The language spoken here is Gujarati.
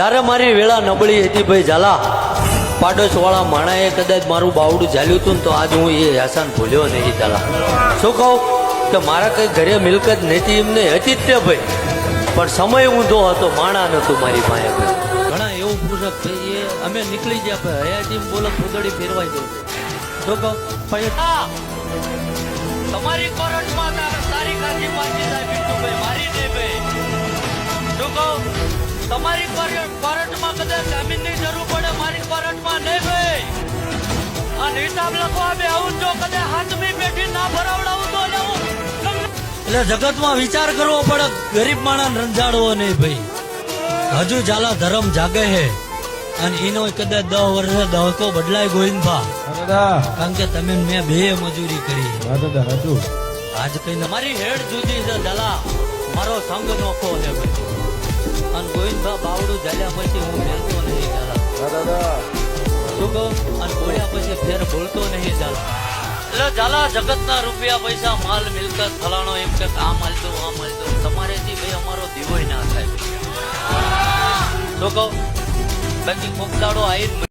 ત્યારે મારી વેળા નબળી હતી ભાઈ ઝાલા, પાડોશ વાળા માણાએ કદાચ મારું બાવડું ઝાલ્યું હતું ને તો આજ હું એ આસાન ભૂલ્યો નહીં ઝાલા. શું કહું કે મારા કઈ ઘરે મિલકત નથી એમને હતી જ તે ભાઈ, પણ સમય ઊંધો હતો, માણા નતું મારી પાસે ભાઈ. ઘણા એવું પૂછક ભાઈ એ અમે નીકળી ગયા ભાઈ, હયાતી બોલો ફૂદડી ફેરવાઈ દઉં. શું કહું ભાઈ તમારી કોરટમાં તારી કાઢી પાછી જાય બીજું મારી નહીં ભાઈ. શું કહું તમારી કોરટમાં કદાચ જામીનની જરૂર પડે, મારી કોરટમાં નહીં ભાઈ. અને હિસાબ લખવા બે આવું જો કદાચ હાથમી પેઢી ના ભરાવડાવું તો લેવું. એટલે જગતમાં વિચાર કરવો પડે, ગરીબ માણસ રંજાડવો નહીં ભાઈ. હજુ ઝાલા ધર્મ જાગે હે અને એનો કદાચ 10 વર્ષે દહકો બદલાય ગોવિંદભા, કારણ કે તમે મેં બે મજૂરી કરી. આજ કઈ મારી હેડ જુદી છે ઝાલા, મારો સંગ નોખો છે ભાઈ. અને ગોવિંદભા બાવડું ઝાલ્યા પછી હું મેલતો નહીં ઝાલા. શું કહું અને બોલ્યા પછી ફેર બોલતો નહીં ઝાલા. એટલે ઝાલા જગતના રૂપિયા પૈસા માલ મિલકત ફલાણો એમ કે આ માલતો આ માલતો, તમારેથી ભાઈ અમારો દીવોય ના થાય. શું કહું બાકી કોક દાડો આવીને